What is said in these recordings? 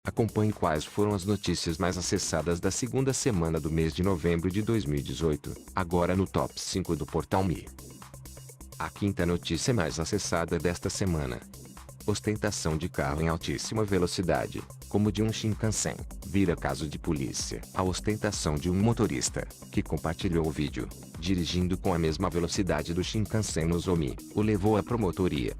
Acompanhe quais foram as notícias mais acessadas da segunda semana do mês de novembro de 2018, agora no Top 5 do Portal Me. A quinta notícia mais acessada desta semana. Ostentação de carro em altíssima velocidade, como de um Shinkansen, vira caso de polícia. A ostentação de um motorista, que compartilhou o vídeo, dirigindo com a mesma velocidade do Shinkansen no Nozomi, o levou à promotoria.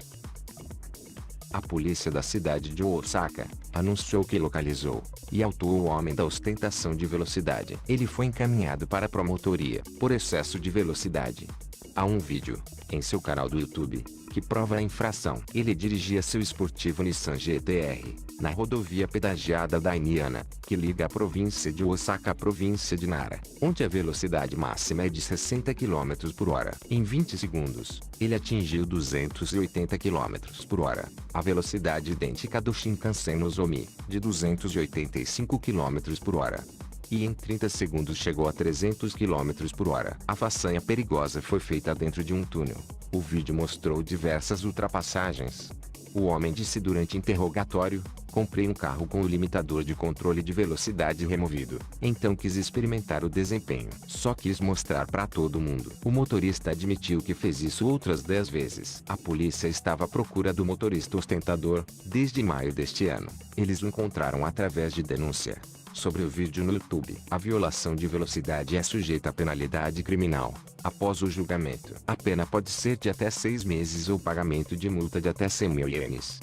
A polícia da cidade de Osaka anunciou que localizou e autuou o homem da ostentação de velocidade. Ele foi encaminhado para a promotoria por excesso de velocidade. Há um vídeo em seu canal do YouTube que prova a infração. Ele dirigia seu esportivo Nissan GT-R na rodovia pedagiada da Iniana, que liga a província de Osaka à província de Nara, onde a velocidade máxima é de 60 km por hora. Em 20 segundos, ele atingiu 280 km por hora, a velocidade idêntica do Shinkansen Nozomi, de 285 km por hora. E em 30 segundos chegou a 300 km por hora. A façanha perigosa foi feita dentro de um túnel. O vídeo mostrou diversas ultrapassagens. O homem disse durante interrogatório: comprei um carro com o limitador de controle de velocidade removido. Então quis experimentar o desempenho. Só quis mostrar para todo mundo. O motorista admitiu que fez isso outras 10 vezes. A polícia estava à procura do motorista ostentador desde maio deste ano. Eles o encontraram através de denúncia. Sobre o vídeo no YouTube. A violação de velocidade é sujeita a penalidade criminal. Após o julgamento, a pena pode ser de até 6 meses ou pagamento de multa de até 100 mil ienes.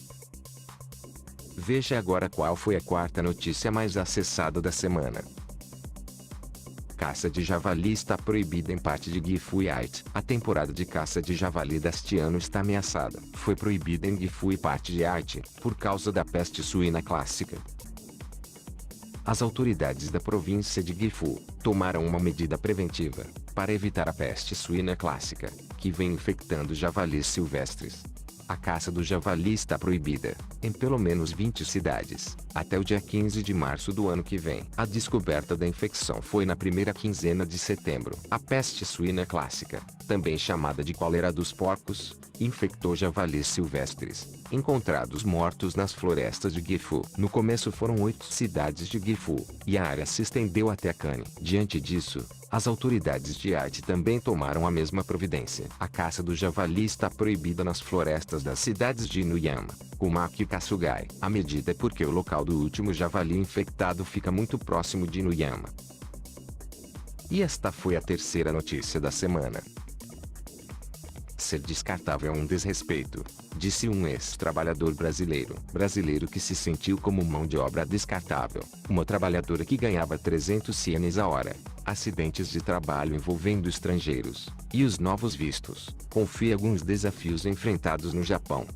Veja agora qual foi a quarta notícia mais acessada da semana. Caça de javali está proibida em parte de Gifu e Aichi. A temporada de caça de javali deste ano está ameaçada. Foi proibida em Gifu e parte de Aichi, por causa da peste suína clássica. As autoridades da província de Gifu tomaram uma medida preventiva para evitar a peste suína clássica, que vem infectando javalis silvestres. A caça do javali está proibida em pelo menos 20 cidades, até o dia 15 de março do ano que vem. A descoberta da infecção foi na primeira quinzena de setembro. A peste suína clássica, também chamada de cólera dos porcos, infectou javalis silvestres, encontrados mortos nas florestas de Gifu. No começo foram 8 cidades de Gifu, e a área se estendeu até Kane. Diante disso, as autoridades de Aichi também tomaram a mesma providência. A caça do javali está proibida nas florestas das cidades de Inuyama, Kumaki e Kasugai. A medida é porque o local do último javali infectado fica muito próximo de Inuyama. E esta foi a terceira notícia da semana. Ser descartável é um desrespeito, disse um ex-trabalhador brasileiro. Brasileiro que se sentiu como mão de obra descartável. Uma trabalhadora que ganhava 300 ienes a hora. Acidentes de trabalho envolvendo estrangeiros. E os novos vistos. Confie alguns desafios enfrentados no Japão.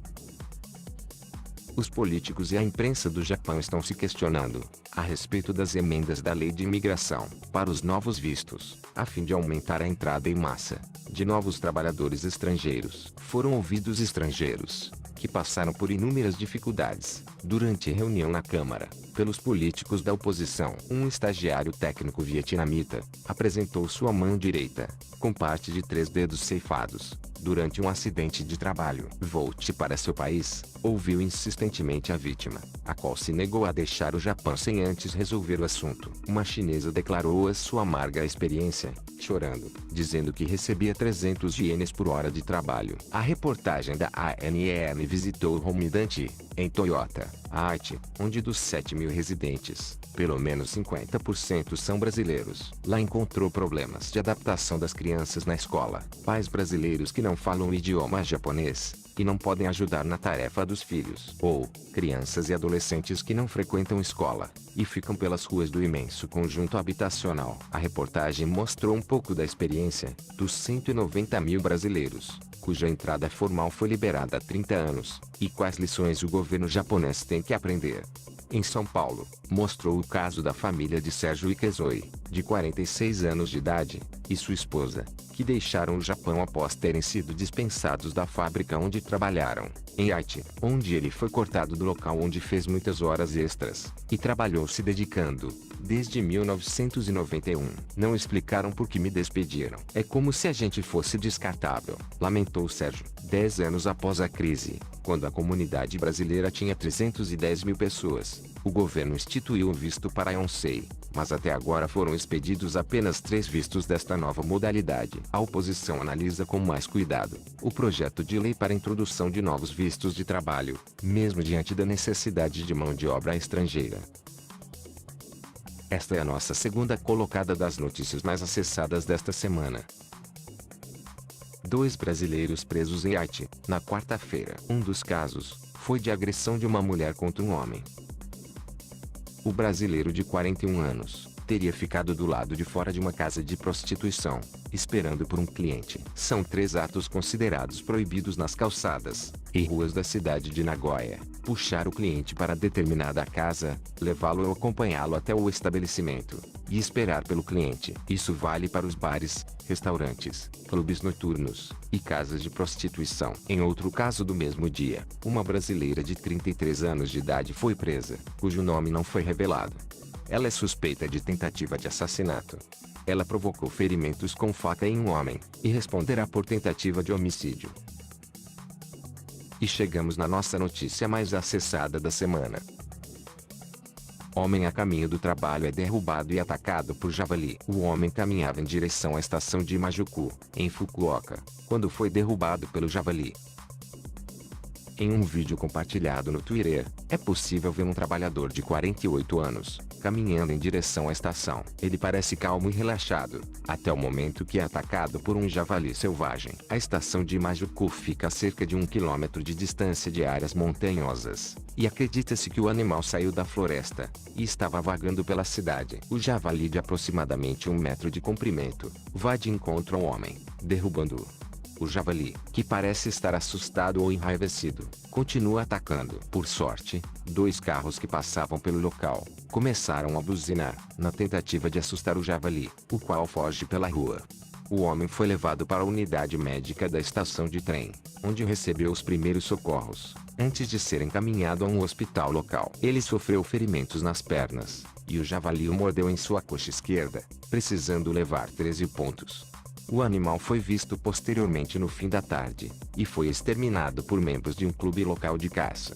Os políticos e a imprensa do Japão estão se questionando a respeito das emendas da lei de imigração para os novos vistos, a fim de aumentar a entrada em massa de novos trabalhadores estrangeiros. Foram ouvidos estrangeiros que passaram por inúmeras dificuldades durante reunião na Câmara pelos políticos da oposição. Um estagiário técnico vietnamita apresentou sua mão direita com parte de 3 dedos ceifados durante um acidente de trabalho. Volte para seu país, ouviu insistentemente a vítima, a qual se negou a deixar o Japão sem antes resolver o assunto. Uma chinesa declarou a sua amarga experiência, chorando, dizendo que recebia 300 ienes por hora de trabalho. A reportagem da ANN visitou o Homidanchi, em Toyota, Aichi, onde dos 7 mil residentes, pelo menos 50% são brasileiros. Lá encontrou problemas de adaptação das crianças na escola, pais brasileiros que não falam o idioma japonês e não podem ajudar na tarefa dos filhos, ou crianças e adolescentes que não frequentam escola e ficam pelas ruas do imenso conjunto habitacional. A reportagem mostrou um pouco da experiência dos 190 mil brasileiros, cuja entrada formal foi liberada há 30 anos, e quais lições o governo japonês tem que aprender. Em São Paulo, mostrou o caso da família de Sérgio Ikezoi, de 46 anos de idade, e sua esposa, que deixaram o Japão após terem sido dispensados da fábrica onde trabalharam, em Haiti, onde ele foi cortado do local onde fez muitas horas extras, e trabalhou se dedicando, desde 1991. Não explicaram por que me despediram. É como se a gente fosse descartável, lamentou Sérgio, 10 anos após a crise, quando a comunidade brasileira tinha 310 mil pessoas. O governo instituiu o visto para Yonsei, mas até agora foram expedidos apenas 3 vistos desta nova modalidade. A oposição analisa com mais cuidado o projeto de lei para a introdução de novos vistos de trabalho, mesmo diante da necessidade de mão de obra estrangeira. Esta é a nossa segunda colocada das notícias mais acessadas desta semana. 2 brasileiros presos em Haiti, na quarta-feira. Um dos casos foi de agressão de uma mulher contra um homem. O brasileiro de 41 anos teria ficado do lado de fora de uma casa de prostituição, esperando por um cliente. São 3 atos considerados proibidos nas calçadas e ruas da cidade de Nagoya: puxar o cliente para determinada casa, levá-lo ou acompanhá-lo até o estabelecimento, e esperar pelo cliente. Isso vale para os bares, restaurantes, clubes noturnos e casas de prostituição. Em outro caso do mesmo dia, uma brasileira de 33 anos de idade foi presa, cujo nome não foi revelado. Ela é suspeita de tentativa de assassinato. Ela provocou ferimentos com faca em um homem, e responderá por tentativa de homicídio. E chegamos na nossa notícia mais acessada da semana. Homem a caminho do trabalho é derrubado e atacado por javali. O homem caminhava em direção à estação de Imajuku, em Fukuoka, quando foi derrubado pelo javali. Em um vídeo compartilhado no Twitter, é possível ver um trabalhador de 48 anos, caminhando em direção à estação. Ele parece calmo e relaxado, até o momento que é atacado por um javali selvagem. A estação de Imajuku fica a cerca de 1 quilômetro de distância de áreas montanhosas, e acredita-se que o animal saiu da floresta, e estava vagando pela cidade. O javali, de aproximadamente 1 metro de comprimento, vai de encontro ao homem, derrubando-o. O javali, que parece estar assustado ou enraivecido, continua atacando. Por sorte, 2 carros que passavam pelo local começaram a buzinar, na tentativa de assustar o javali, o qual foge pela rua. O homem foi levado para a unidade médica da estação de trem, onde recebeu os primeiros socorros, antes de ser encaminhado a um hospital local. Ele sofreu ferimentos nas pernas, e o javali o mordeu em sua coxa esquerda, precisando levar 13 pontos. O animal foi visto posteriormente no fim da tarde, e foi exterminado por membros de um clube local de caça.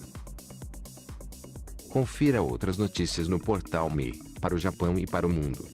Confira outras notícias no portal Me, para o Japão e para o mundo.